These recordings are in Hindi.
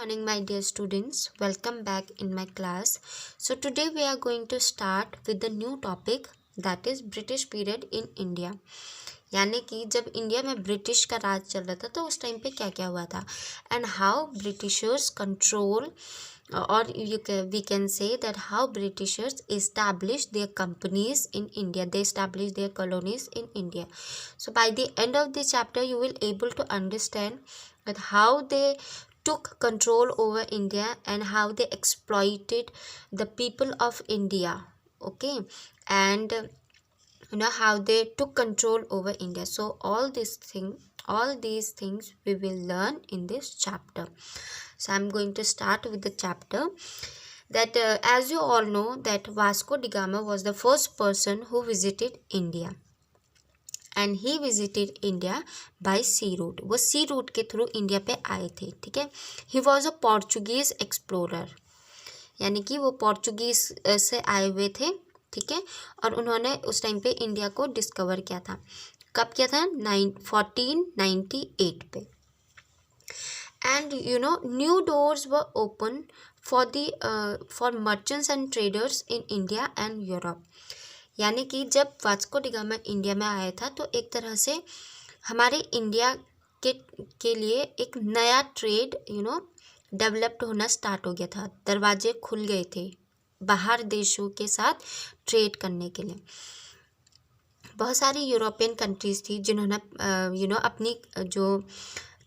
Morning, my dear students. Welcome back in my class. So today we are going to start with the new topic, that is British period in India. यानी कि जब इंडिया में ब्रिटिश का राज चल रहा था तो उस टाइम पे क्या क्या हुआ था and how Britishers control or we can say that how Britishers established their companies in India. They established their colonies in India. So by the end of the chapter you will able to understand that how they took control over India and how they exploited the people of India. Okay, and how they took control over India. So all these things we will learn in this chapter. So I'm going to start with the chapter that as you all know that Vasco da Gama was the first person who visited India. And he visited India by sea route. वो सी रूट के थ्रू इंडिया पे आए थे. ठीक है. He was a Portuguese explorer, यानी कि वो पोर्चुगीज से आए हुए थे. ठीक है. और उन्होंने उस टाइम पे इंडिया को डिस्कवर किया था. कब किया था? 1498 पे. And new doors were open for merchants and traders in India and Europe. यानी कि जब वास्को डी गामा इंडिया में आया था तो एक तरह से हमारे इंडिया के लिए एक नया ट्रेड डेवलप्ड होना स्टार्ट हो गया था. दरवाजे खुल गए थे बाहर देशों के साथ ट्रेड करने के लिए. बहुत सारी यूरोपियन कंट्रीज़ थी जिन्होंने अपनी जो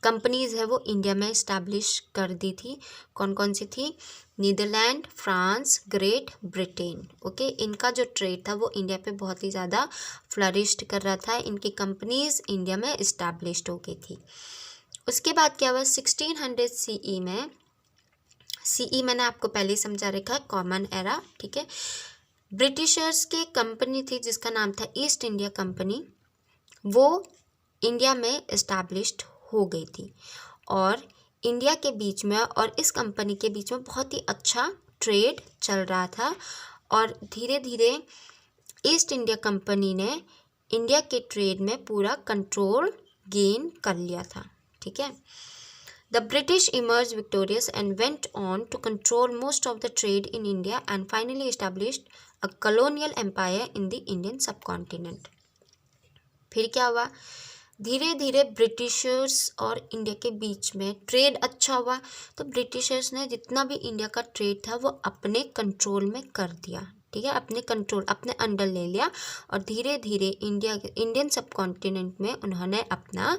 कंपनीज़ है वो इंडिया में इस्टेब्लिश कर दी थी. कौन कौन सी थी? Netherland, France, Great Britain. Okay, इनका जो ट्रेड था वो इंडिया पे बहुत ही ज़्यादा फ्लरिश्ड कर रहा था. इनकी कंपनीज़ इंडिया में इस्टेब्लिश्ड हो गई थी. उसके बाद क्या हुआ? 1600 CE में, CE मैंने आपको पहले ही समझा रखा है, कॉमन एरा. ठीक है. ब्रिटिशर्स की कंपनी थी जिसका नाम था ईस्ट इंडिया कंपनी, वो इंडिया में इस्टेब्लिश्ड हो गई थी. और इंडिया के बीच में और इस कंपनी के बीच में बहुत ही अच्छा ट्रेड चल रहा था. और धीरे धीरे ईस्ट इंडिया कंपनी ने इंडिया के ट्रेड में पूरा कंट्रोल गेन कर लिया था. ठीक है. The British emerged victorious and went on to control most of the trade in India and finally established a colonial empire in the Indian subcontinent. फिर क्या हुआ? धीरे धीरे ब्रिटिशर्स और इंडिया के बीच में ट्रेड अच्छा हुआ तो ब्रिटिशर्स ने जितना भी इंडिया का ट्रेड था वो अपने कंट्रोल में कर दिया. ठीक है. अपने अंडर ले लिया और धीरे धीरे इंडियन सब कॉन्टिनेंट में उन्होंने अपना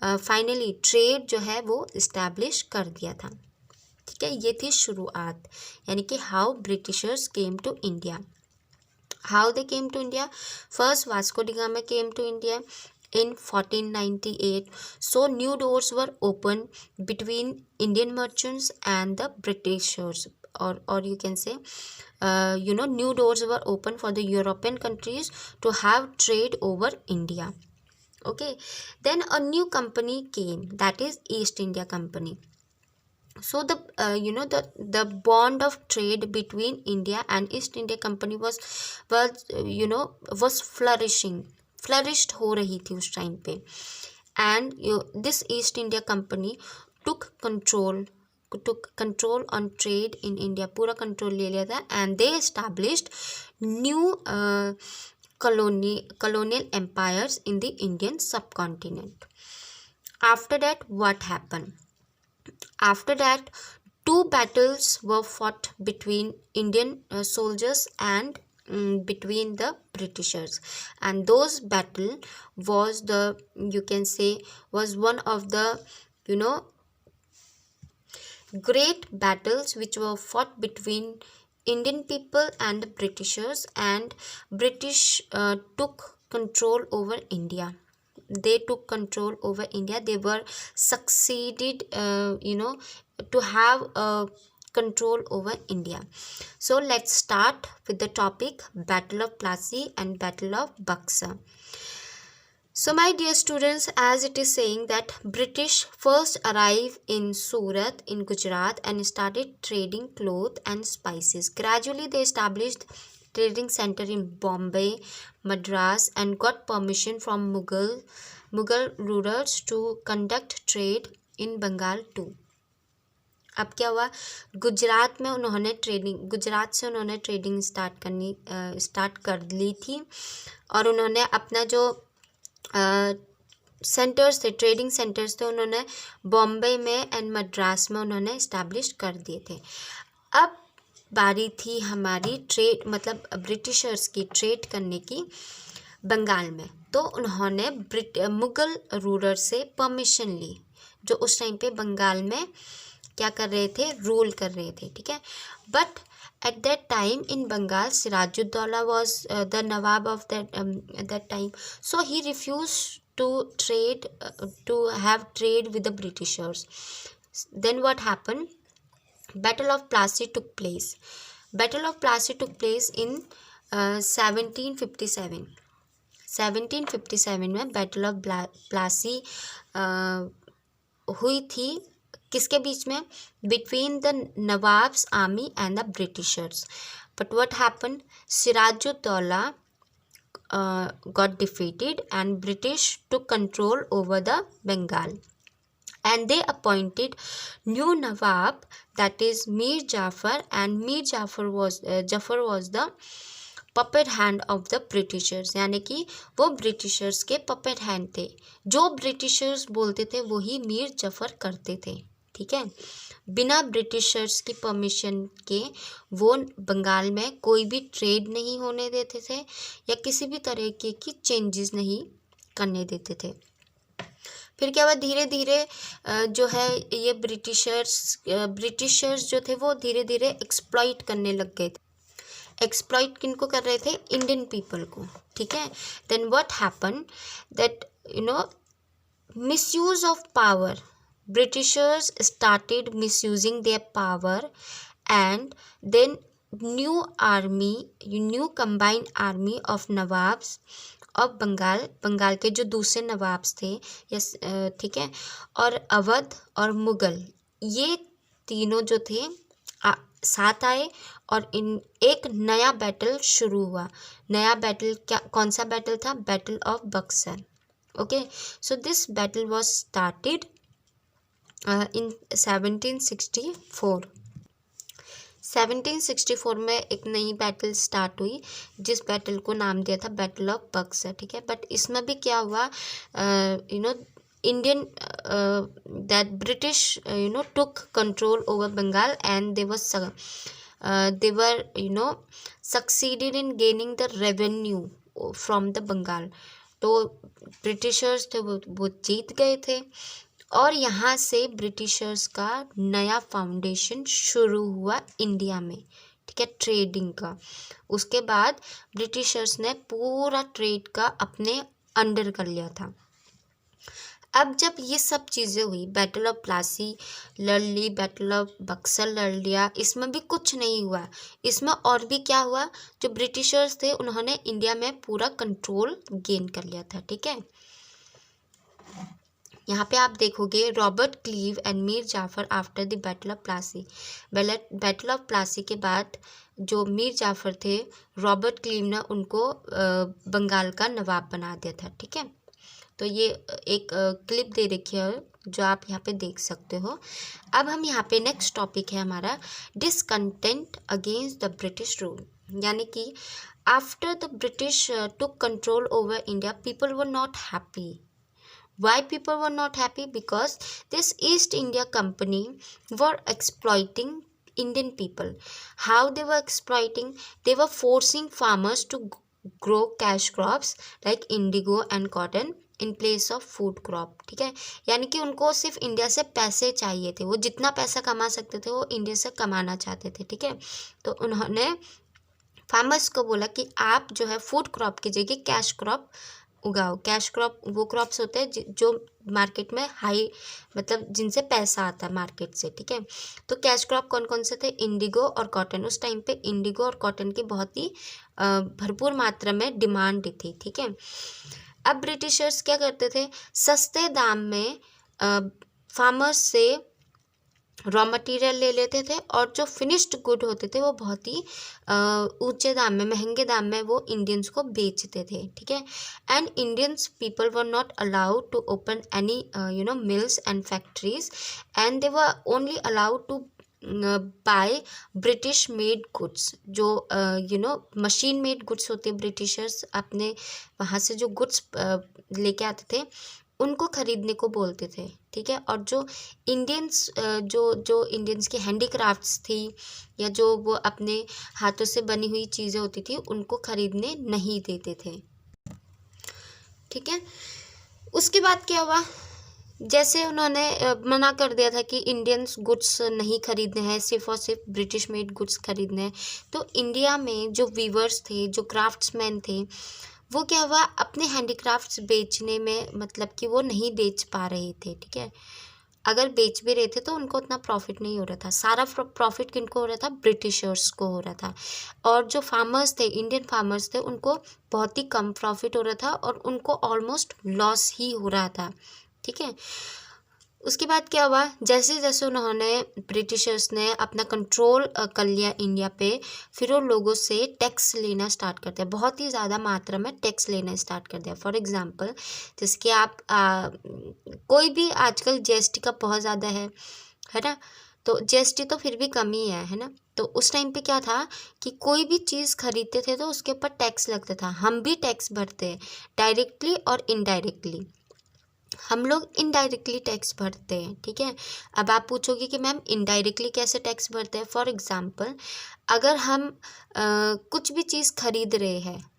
फाइनली ट्रेड जो है वो इस्टेब्लिश कर दिया था. ठीक है. ये थी शुरुआत, यानी कि how Britishers came to India. How they came to India? First Vasco da Gama came to India in 1498. So new doors were opened between Indian merchants and the Britishers, or you can say new doors were open for the European countries to have trade over India. Okay, then a new company came, that is East India Company. So the bond of trade between India and East India Company was flourished हो रही थी उस टाइम पे. And this east India company took control on trade in India. पूरा कंट्रोल ले लिया था and they established new colonial empires in the Indian subcontinent. After that, what happened? After that, two battles were fought between Indian soldiers and between the Britishers, and those battle was was one of the great battles which were fought between Indian people and the Britishers, and British took control over India. They took control over India. They were succeeded to have a control over India. So let's start with the topic Battle of Plassey and Battle of Buxar. So my dear students, as it is saying that British first arrived in Surat in Gujarat and started trading cloth and spices. Gradually they established trading center in Bombay, Madras, and got permission from Mughal rulers to conduct trade in Bengal too. अब क्या हुआ, गुजरात से उन्होंने ट्रेडिंग स्टार्ट कर ली थी, और उन्होंने अपना जो ट्रेडिंग सेंटर्स थे, उन्होंने बॉम्बे में एंड मद्रास में उन्होंने इस्टेब्लिश कर दिए थे। अब बारी थी हमारी ब्रिटिशर्स की ट्रेड करने की बंगाल में। तो उन्होंने मुगल रूलर से परमिशन ली, जो उस टाइम पे बंगाल में क्या कर रहे थे, रूल कर रहे थे, ठीक है। But at that time in Bengal, Sirajuddaulah was the Nawab of that time. So he refused to have trade with the Britishers. Then what happened? Battle of Plassey took place. Battle of Plassey took place in 1757. 1757 में बैटल ऑफ प्लासी हुई थी, किसके बीच में, between the nawabs army and the Britishers. But what happened, Sirajuddaula got defeated and British took control over the Bengal, and they appointed new Nawab, that is Mir Jafar, and Mir Jafar was the puppet hand of the Britishers, यानी कि वो ब्रिटिशर्स के पपेट हैंड थे, जो ब्रिटिशर्स बोलते थे वही मीर जफर करते थे, ठीक है। बिना ब्रिटिशर्स की परमिशन के वो बंगाल में कोई भी ट्रेड नहीं होने देते थे या किसी भी तरीके की चेंजेस नहीं करने देते थे। फिर क्या हुआ, धीरे धीरे जो है ये ब्रिटिशर्स जो थे वो धीरे धीरे एक्सप्लॉइट करने लग गए थे। एक्सप्लॉइट किनको कर रहे थे, इंडियन पीपल को, ठीक है। Then what happen that misuse of power, Britishers started misusing their power, and then new combined army of nawabs of Bengal के जो दूसरे नवाब्स थे, यस, ठीक है, और अवध और मुगल, ये तीनों जो थे साथ आए और एक नया बैटल शुरू हुआ। नया बैटल कौन सा बैटल था, battle of Buxar, okay. So this battle was started in 1764। 1764 में एक नई बैटल स्टार्ट हुई, जिस बैटल को नाम दिया था बैटल ऑफ बक्सर, ठीक है। बट इसमें भी क्या हुआ, Indian that British took control over Bengal, and they were succeeded in gaining the revenue from the Bengal. तो ब्रिटिशर्स थे वो जीत गए थे, और यहाँ से ब्रिटिशर्स का नया फाउंडेशन शुरू हुआ इंडिया में, ठीक है, ट्रेडिंग का। उसके बाद ब्रिटिशर्स ने पूरा ट्रेड का अपने अंडर कर लिया था। अब जब ये सब चीज़ें हुई, बैटल ऑफ प्लासी लड़ ली, बैटल ऑफ बक्सर लड़ लिया, इसमें भी कुछ नहीं हुआ। इसमें और भी क्या हुआ, जो ब्रिटिशर्स थे उन्होंने इंडिया में पूरा कंट्रोल गेन कर लिया था, ठीक है। यहाँ पे आप देखोगे Robert Clive and Mir Jafar after the battle of Plassey. Battle of Plassey के बाद जो मीर जाफर थे, रॉबर्ट क्लीव ने उनको बंगाल का नवाब बना दिया था, ठीक है। तो ये एक क्लिप दे रखी है जो आप यहाँ पे देख सकते हो। अब हम यहाँ पे नेक्स्ट टॉपिक है हमारा discontent against the British rule, यानी कि after the British took control over India, people were not happy. Why people were not happy? Because this East India Company were exploiting Indian people. How they were exploiting? They were forcing farmers to grow cash crops like indigo and cotton in place of food crop, ठीक है। यानी कि उनको सिर्फ इंडिया से पैसे चाहिए थे, वो जितना पैसा कमा सकते थे वो इंडिया से कमाना चाहते थे, ठीक है। तो उन्होंने फार्मर्स को बोला कि आप जो है फूड क्रॉप की जगह कैश क्रॉप उगाओ। कैश क्रॉप वो क्रॉप्स होते हैं जो मार्केट में हाई, मतलब जिनसे पैसा आता है मार्केट से, ठीक है। तो कैश क्रॉप कौन कौन से थे, इंडिगो और कॉटन। उस टाइम पे इंडिगो और कॉटन की बहुत ही भरपूर मात्रा में डिमांड थी, ठीक है। अब ब्रिटिशर्स क्या करते थे, सस्ते दाम में फार्मर्स से रॉ मटेरियल ले लेते थे, और जो फिनिश्ड गुड होते थे वो बहुत ही ऊंचे दाम में, महंगे दाम में वो इंडियंस को बेचते थे, ठीक है। And Indians people were not allowed to open any mills and factories, and they were only allowed to buy British made goods, जो मशीन मेड गुड्स होते हैं, ब्रिटिशर्स अपने वहाँ से जो गुड्स लेके आते थे उनको खरीदने को बोलते थे, ठीक है। और जो इंडियंस जो इंडियंस की हैंडीक्राफ्ट्स थी या जो वो अपने हाथों से बनी हुई चीज़ें होती थी उनको खरीदने नहीं देते थे, ठीक है। उसके बाद क्या हुआ, जैसे उन्होंने मना कर दिया था कि इंडियंस गुड्स नहीं खरीदने हैं, सिर्फ और सिर्फ ब्रिटिश मेड गुड्स खरीदने हैं, तो इंडिया में जो वीवर्स थे, जो क्राफ्ट्समैन थे, वो क्या हुआ, अपने हैंडीक्राफ्ट्स बेचने में मतलब कि वो नहीं बेच पा रहे थे, ठीक है। अगर बेच भी रहे थे तो उनको उतना प्रॉफिट नहीं हो रहा था, सारा प्रॉफिट किनको हो रहा था, ब्रिटिशर्स को हो रहा था। और जो फार्मर्स थे, इंडियन फार्मर्स थे, उनको बहुत ही कम प्रॉफिट हो रहा था और उनको ऑलमोस्ट लॉस ही हो रहा था, ठीक है। उसके बाद क्या हुआ, जैसे जैसे उन्होंने ब्रिटिशर्स ने अपना कंट्रोल कर लिया इंडिया पे, फिर वो लोगों से टैक्स लेना स्टार्ट कर दिया, बहुत ही ज़्यादा मात्रा में टैक्स लेना स्टार्ट कर दिया। फॉर एग्जांपल जैसे कि आप कोई भी आजकल जीएसटी का बहुत ज़्यादा है ना, तो जीएसटी तो फिर भी कम ही है ना। तो उस टाइम पे क्या था कि कोई भी चीज़ खरीदते थे तो उसके ऊपर टैक्स लगता था, हम भी टैक्स भरते हैं डायरेक्टली और इनडायरेक्टली, हम लोग इनडायरेक्टली टैक्स भरते हैं, ठीक है। अब आप पूछोगे कि मैम इनडायरेक्टली कैसे टैक्स भरते हैं। फॉर एग्जांपल अगर हम कुछ भी चीज़ खरीद रहे हैं,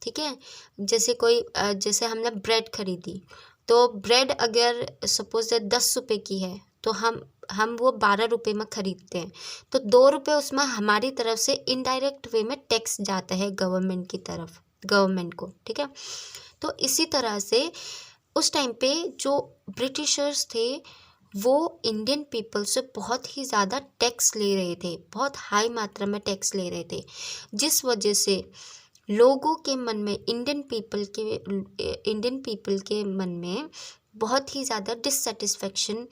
ठीक है, जैसे हमने ब्रेड खरीदी, तो ब्रेड अगर सपोज 10 रुपये की है तो हम वो 12 रुपये में ख़रीदते हैं, तो 2 रुपये उसमें हमारी तरफ से इनडायरेक्ट वे में टैक्स जाता है गवर्नमेंट की तरफ, गवर्नमेंट को, ठीक है। तो इसी तरह से उस टाइम पे जो ब्रिटिशर्स थे वो इंडियन पीपल से बहुत ही ज़्यादा टैक्स ले रहे थे, बहुत हाई मात्रा में टैक्स ले रहे थे, जिस वजह से लोगों के मन में, इंडियन पीपल के मन में बहुत ही ज़्यादा डिससेटिस्फेक्शन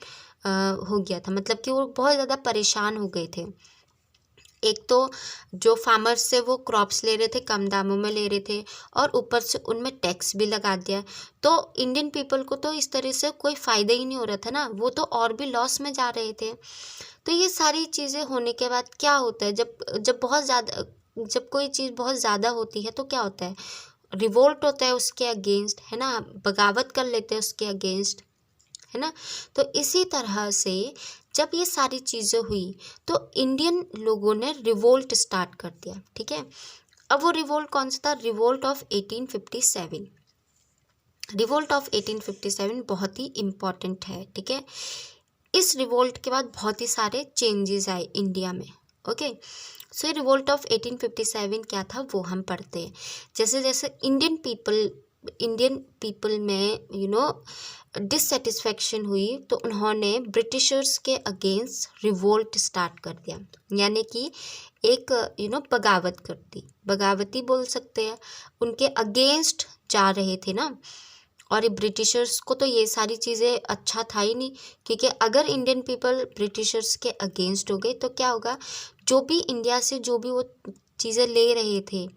हो गया था, मतलब कि वो बहुत ज़्यादा परेशान हो गए थे। एक तो जो फार्मर्स से वो क्रॉप्स ले रहे थे, कम दामों में ले रहे थे, और ऊपर से उनमें टैक्स भी लगा दिया, तो इंडियन पीपल को तो इस तरह से कोई फ़ायदा ही नहीं हो रहा था ना, वो तो और भी लॉस में जा रहे थे। तो ये सारी चीज़ें होने के बाद क्या होता है, जब कोई चीज़ बहुत ज़्यादा होती है तो क्या होता है, रिवोल्ट होता है उसके अगेंस्ट, है ना, बगावत कर लेते हैं उसके अगेंस्ट, है ना। तो इसी तरह से जब ये सारी चीज़ें हुई तो इंडियन लोगों ने रिवोल्ट स्टार्ट कर दिया, ठीक है। अब वो रिवोल्ट कौन सा था, रिवोल्ट ऑफ 1857। रिवोल्ट ऑफ 1857 बहुत ही इम्पॉर्टेंट है, ठीक है। इस रिवोल्ट के बाद बहुत ही सारे चेंजेस आए इंडिया में, ओके। सो रिवोल्ट ऑफ 1857 क्या था वो हम पढ़ते हैं। जैसे जैसे इंडियन पीपल में डिससेटिस्फेक्शन हुई तो उन्होंने ब्रिटिशर्स के अगेंस्ट रिवोल्ट स्टार्ट कर दिया, यानी कि एक बगावत कर दी, बगावती बोल सकते हैं, उनके अगेंस्ट जा रहे थे ना। और ब्रिटिशर्स को तो ये सारी चीज़ें अच्छा था ही नहीं, क्योंकि अगर इंडियन पीपल ब्रिटिशर्स के अगेंस्ट हो गए तो क्या होगा, जो भी इंडिया से जो भी वो चीज़ें ले रहे थे,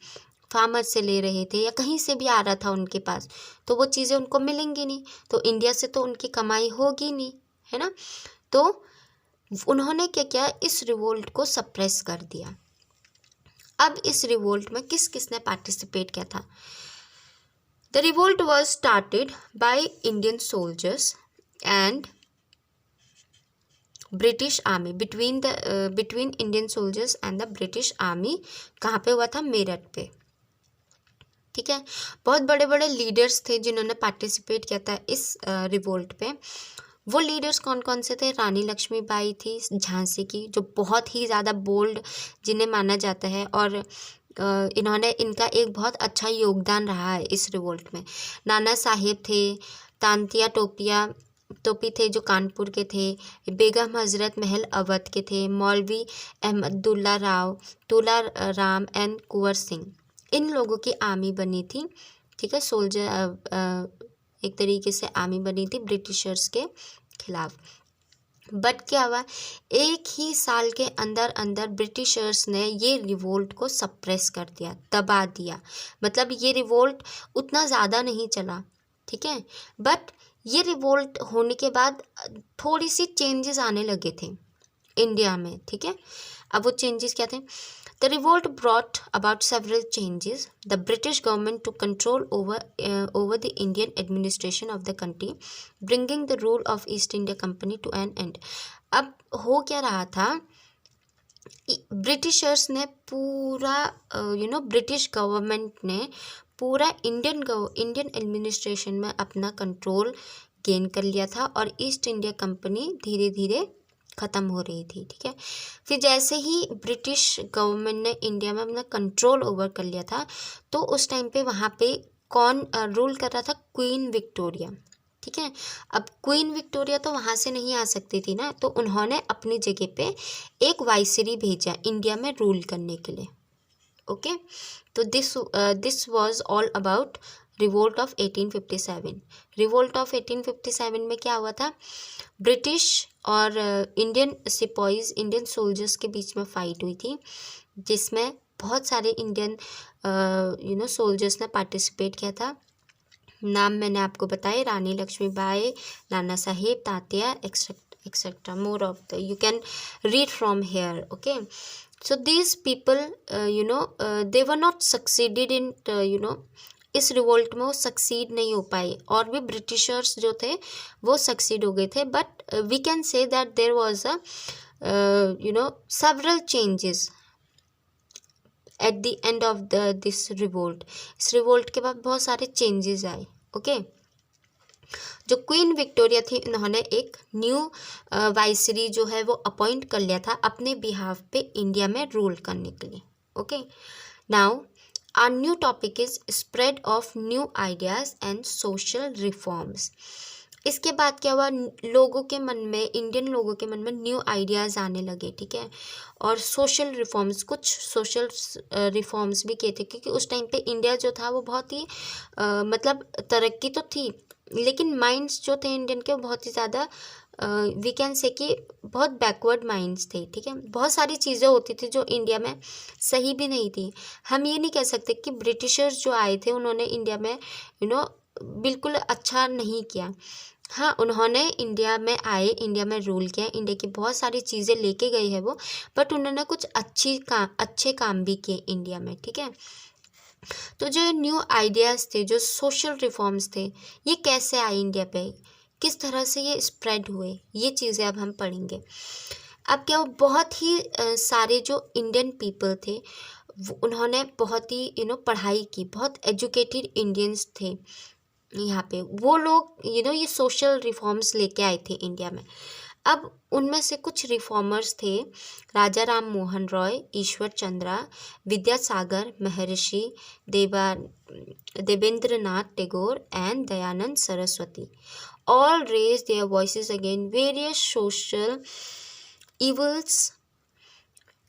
फार्मर से ले रहे थे या कहीं से भी आ रहा था उनके पास, तो वो चीज़ें उनको मिलेंगी नहीं, तो इंडिया से तो उनकी कमाई होगी नहीं, है ना। तो उन्होंने क्या किया, इस रिवोल्ट को सप्रेस कर दिया। अब इस रिवोल्ट में किस किसने पार्टिसिपेट किया था। The revolt was started by Indian soldiers and British army, between Indian soldiers and the British army. कहाँ पे हुआ था, मेरठ पे, ठीक है। बहुत बड़े बड़े लीडर्स थे जिन्होंने पार्टिसिपेट किया था इस रिवोल्ट पे। वो लीडर्स कौन कौन से थे, रानी लक्ष्मीबाई थी झांसी की, जो बहुत ही ज़्यादा बोल्ड जिन्हें माना जाता है, और इनका एक बहुत अच्छा योगदान रहा है इस रिवोल्ट में। नाना साहेब थे, तांतिया टोपी थे जो कानपुर के थे, बेगम हजरत महल अवध के थे, मौलवी अहमदुल्ला राम एंड कुंवर सिंह, इन लोगों की आर्मी बनी थी, ठीक है। सोल्जर एक तरीके से आर्मी बनी थी ब्रिटिशर्स के खिलाफ। बट क्या हुआ, एक ही साल के अंदर अंदर ब्रिटिशर्स ने ये रिवोल्ट को सप्रेस कर दिया, दबा दिया। मतलब ये रिवोल्ट उतना ज़्यादा नहीं चला, ठीक है, बट ये रिवोल्ट होने के बाद थोड़ी सी चेंजेस आने लगे थे। इंडिया में, ठीक है। अब वो चेंजेस क्या थे? The revolt brought about several changes, the British government to control over the Indian administration of the country, bringing the rule of East India Company to an end. अब हो क्या रहा था, ब्रिटिशर्स ने पूरा ब्रिटिश गवर्नमेंट ने पूरा इंडियन एडमिनिस्ट्रेशन में अपना कंट्रोल गेन कर लिया था और ईस्ट इंडिया कंपनी धीरे धीरे ख़त्म हो रही थी, ठीक है। फिर जैसे ही ब्रिटिश गवर्नमेंट ने इंडिया में अपना कंट्रोल ओवर कर लिया था, तो उस टाइम पे वहाँ पे कौन रूल कर रहा था? क्वीन विक्टोरिया, ठीक है। अब क्वीन विक्टोरिया तो वहाँ से नहीं आ सकती थी ना, तो उन्होंने अपनी जगह पे एक वाइसरी भेजा इंडिया में रूल करने के लिए, ओके। तो this was all about revolt of 1857। Revolt of 1857 में क्या हुआ था? ब्रिटिश और इंडियन सिपाहीज, इंडियन सोल्जर्स के बीच में फाइट हुई थी, जिसमें बहुत सारे इंडियन सोल्जर्स ने पार्टिसिपेट किया था। नाम मैंने आपको बताए, Rani Lakshmibai, Nana Sahib, Tatya, etcetera. More of the you can read from here, okay. So these people they were not succeeded in इस रिवोल्ट में वो सक्सीड नहीं हो पाए, और भी ब्रिटिशर्स जो थे वो सक्सीड हो गए थे, but we can say that there was a several changes at the end of this revolt. इस रिवोल्ट के बाद बहुत सारे चेंजेस आए, ओके। जो क्वीन विक्टोरिया थी, उन्होंने एक न्यू वाइसरी जो है वो अपॉइंट कर लिया था अपने बिहाफ पे इंडिया में रूल करने के लिए, okay. Now our new topic is spread of new ideas and social reforms. इसके बाद क्या हुआ? लोगों के मन में, इंडियन लोगों के मन में न्यू आइडियाज़ आने लगे, ठीक है। और सोशल रिफॉर्म्स, कुछ सोशल रिफॉर्म्स भी किए थे, क्योंकि उस टाइम पे इंडिया जो था वो बहुत ही मतलब तरक्की तो थी, लेकिन माइंड्स जो थे इंडियन के, वो बहुत ही ज़्यादा वी कैन से कि बहुत बैकवर्ड माइंड्स थे, ठीक है। बहुत सारी चीज़ें होती थी जो इंडिया में सही भी नहीं थी। हम ये नहीं कह सकते कि ब्रिटिशर्स जो आए थे उन्होंने इंडिया में बिल्कुल अच्छा नहीं किया। हाँ, उन्होंने इंडिया में आए, इंडिया में रूल किया, इंडिया की बहुत सारी चीज़ें लेके गए हैं वो, बट उन्होंने कुछ अच्छे काम भी किए इंडिया में, ठीक है। तो जो न्यू आइडियाज़ थे, जो सोशल रिफॉर्म्स थे, ये कैसे आए इंडिया पे, किस तरह से ये स्प्रेड हुए, ये चीज़ें अब हम पढ़ेंगे। अब क्या, बहुत ही सारे जो इंडियन पीपल थे उन्होंने बहुत ही पढ़ाई की, बहुत एजुकेटेड इंडियंस थे यहाँ पे। वो लोग ये सोशल रिफॉर्म्स लेके आए थे इंडिया में। अब उनमें से कुछ रिफॉर्मर्स थे राजा राम मोहन रॉय, ईश्वर Chandra, Vidyasagar, Maharshi Debendranath Tagore and Dayanand Saraswati. All raise their voices against various social evils.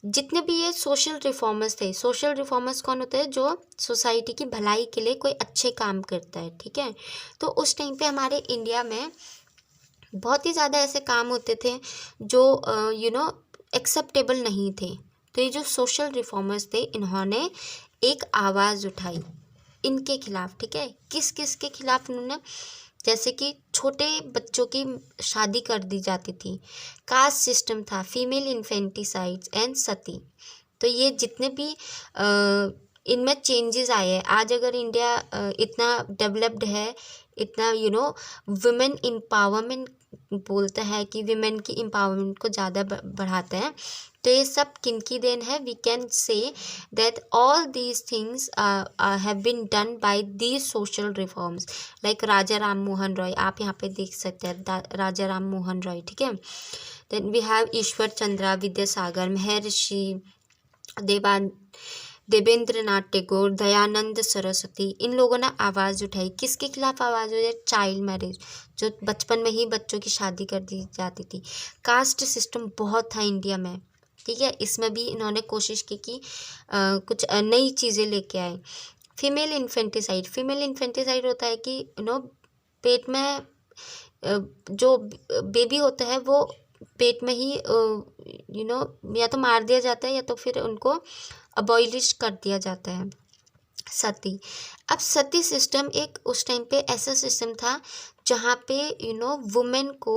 जितने भी ये सोशल रिफॉर्मर्स थे, सोशल रिफॉर्मर्स कौन होते हैं? जो सोसाइटी की भलाई के लिए कोई अच्छे काम करता है, ठीक है। तो उस टाइम पे हमारे इंडिया में बहुत ही ज़्यादा ऐसे काम होते थे जो एक्सेप्टेबल नहीं थे। तो ये जो सोशल रिफॉर्मर्स थे, इन्होंने एक आवाज़ उठाई इनके खिलाफ, ठीक है। किस किस के खिलाफ उन्होंने? जैसे कि छोटे बच्चों की शादी कर दी जाती थी, कास्ट सिस्टम था, फीमेल इन्फेंटिसाइड्स एंड सती। तो ये जितने भी इनमें चेंजेस आए हैं। आज अगर इंडिया इतना डेवलप्ड है, इतना वुमेन एम्पावरमेंट बोलता है कि विमेन की एम्पावरमेंट को ज़्यादा बढ़ाता है, तो ये सब किनकी देन है? We can say that all these things have been done by these social reforms, like Raja Ram Mohan Roy. आप यहाँ पे देख सकते हैं राजा राम मोहन रॉय, ठीक है। देन वी हैव ईश्वर चंद्रा, विद्यासागर, महर्षि देवेंद्रनाथ टैगोर, दयानंद सरस्वती। इन लोगों ने आवाज़ उठाई। किसके खिलाफ आवाज़ उठाई? चाइल्ड मैरिज, जो बचपन में ही बच्चों की शादी कर दी जाती थी। कास्ट सिस्टम बहुत था इंडिया में, ठीक है। इसमें भी इन्होंने कोशिश की कि कुछ नई चीज़ें लेके आए। फीमेल इन्फेंटिसाइड, फीमेल इन्फेंटिसाइड होता है कि पेट में जो बेबी होता है वो पेट में ही या तो मार दिया जाता है या तो फिर उनको अबॉलिश कर दिया जाता है। सती, अब सती सिस्टम एक उस टाइम पे ऐसा सिस्टम था जहाँ पे वुमेन को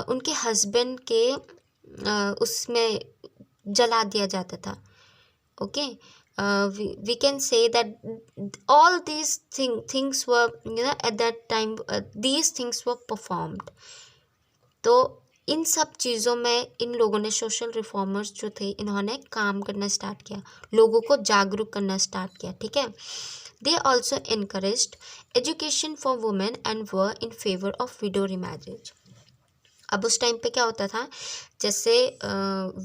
उनके हस्बैंड के उसमें जला दिया जाता था. Okay, we can say that all these things were, at that time these things were performed. तो इन सब चीज़ों में इन लोगों ने, सोशल रिफॉर्मर्स जो थे, इन्होंने काम करना स्टार्ट किया, लोगों को जागरूक करना स्टार्ट किया. ठीक है. They also encouraged education for women and were in favour of window remarriage. अब उस टाइम पे क्या होता था, जैसे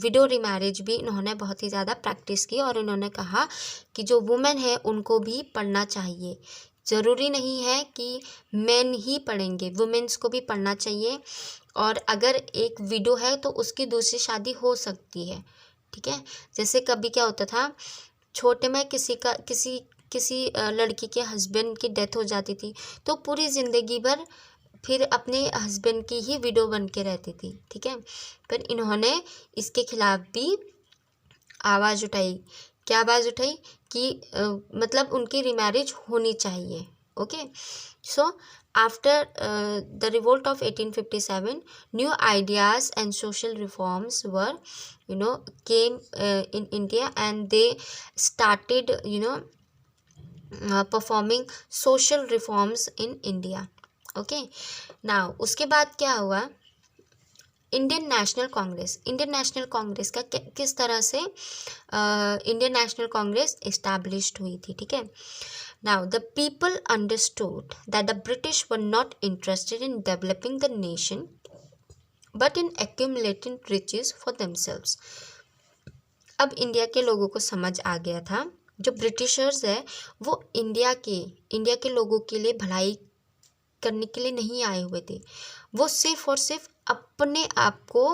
विडो रिमैरिज भी इन्होंने बहुत ही ज़्यादा प्रैक्टिस की, और इन्होंने कहा कि जो वुमेन है उनको भी पढ़ना चाहिए. ज़रूरी नहीं है कि मेन ही पढ़ेंगे, वुमेन्स को भी पढ़ना चाहिए. और अगर एक विडो है तो उसकी दूसरी शादी हो सकती है. ठीक है. जैसे कभी क्या होता था, छोटे में किसी लड़की के हस्बैंड की डेथ हो जाती थी, तो पूरी ज़िंदगी भर फिर अपने हस्बैंड की ही विडो बन के रहती थी. ठीक है. पर इन्होंने इसके खिलाफ भी आवाज़ उठाई. क्या आवाज़ उठाई कि मतलब उनकी रिमैरिज होनी चाहिए. Okay. So after the revolt of 1857, new ideas and social reforms were came in India, and they started performing social reforms in India. Okay. Now उसके बाद क्या हुआ, इंडियन नेशनल कांग्रेस का किस तरह से इंडियन नेशनल कांग्रेस इस्टेब्लिश्ड हुई थी. ठीक है. Now the people understood that the British were not interested in developing the nation but in accumulating riches for themselves. अब इंडिया के लोगों को समझ आ गया था, जो ब्रिटिशर्स है वो इंडिया के लोगों के लिए भलाई करने के लिए नहीं आए हुए थे. वो सिर्फ और सिर्फ अपने आप को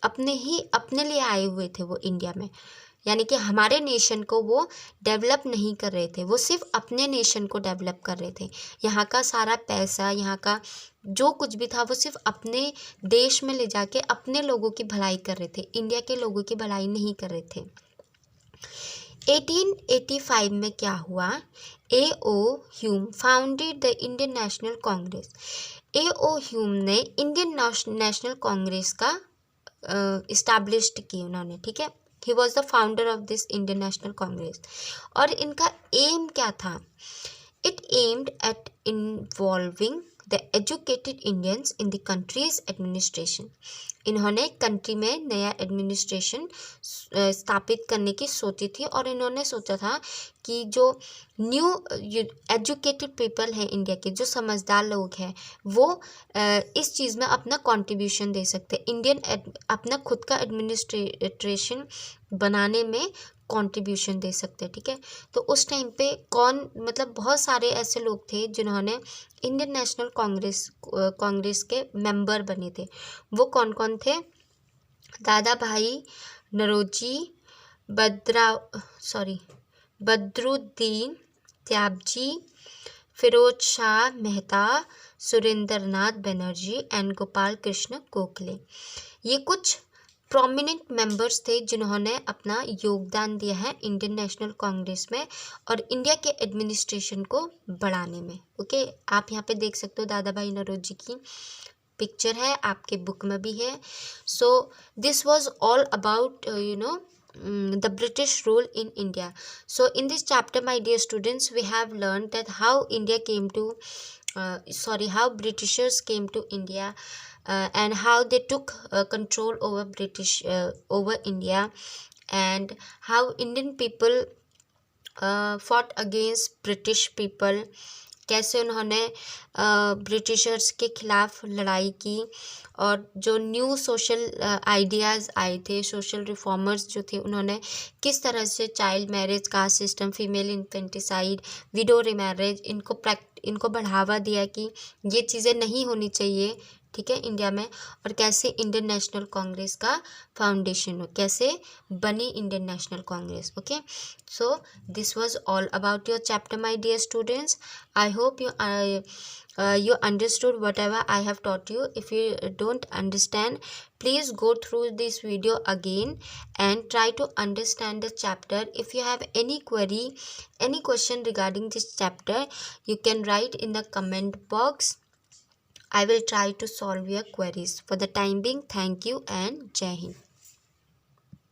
अपने लिए आए हुए थे वो इंडिया में. यानी कि हमारे नेशन को वो डेवलप नहीं कर रहे थे, वो सिर्फ अपने नेशन को डेवलप कर रहे थे. यहाँ का सारा पैसा, यहाँ का जो कुछ भी था, वो सिर्फ अपने देश में ले जाके अपने लोगों की भलाई कर रहे थे, इंडिया के लोगों की भलाई नहीं कर रहे थे. 1885 में क्या हुआ, A.O. Hume founded the Indian National Congress. A.O. Hume ने इंडियन नेशनल कांग्रेस का इस्टेब्लिश्ड की उन्होंने. ठीक है. He was the founder of this Indian National Congress. और इनका एम क्या था, it aimed at involving the educated Indians in the countries administration. इन्होंने कंट्री में नया एडमिनिस्ट्रेशन स्थापित करने की सोची थी, और इन्होंने सोचा था कि जो न्यू एजुकेटेड पीपल हैं इंडिया के, जो समझदार लोग हैं, वो इस चीज़ में अपना कंट्रीब्यूशन दे सकते, अपना खुद का एडमिनिस्ट्रेशन बनाने में कंट्रीब्यूशन दे सकते. ठीक है. तो उस टाइम पे बहुत सारे ऐसे लोग थे जिन्होंने इंडियन नेशनल कांग्रेस के मेंबर बने थे. वो कौन कौन थे, दादा भाई नरोजी, बदरुद्दीन त्याबजी, फिरोज शाह मेहता, सुरेंद्रनाथ बनर्जी एंड गोपाल कृष्ण गोखले. ये कुछ प्रोमिनेंट मेंबर्स थे जिन्होंने अपना योगदान दिया है इंडियन नेशनल कांग्रेस में और इंडिया के एडमिनिस्ट्रेशन को बढ़ाने में. ओके. आप यहाँ पे देख सकते हो, दादा भाई नौरोजी की पिक्चर है, आपके बुक में भी है. सो this was all about the British rule in India. So in this chapter, my dear students, we have learned that how how Britishers came to India, and how they took control over India, and how Indian people fought against British people. कैसे उन्होंने ब्रिटिशर्स के ख़िलाफ़ लड़ाई की, और जो न्यू सोशल आइडियाज़ आए थे, सोशल रिफॉर्मर्स जो थे, उन्होंने किस तरह से child marriage, caste system, female infanticide, window remarriage, इनको बढ़ावा दिया कि ये चीज़ें नहीं होनी चाहिए. ठीक है, इंडिया में. और कैसे इंडियन नेशनल कांग्रेस का फाउंडेशन हो, कैसे बनी Indian National Congress. Okay. So this was all about your chapter, my dear students. I hope you understood whatever I have taught you. If you don't understand, please go through this video again and try to understand the chapter. If you have any query, any question regarding this chapter, you can write in the comment box. I will try to solve your queries. For the time being, thank you and Jai Hind.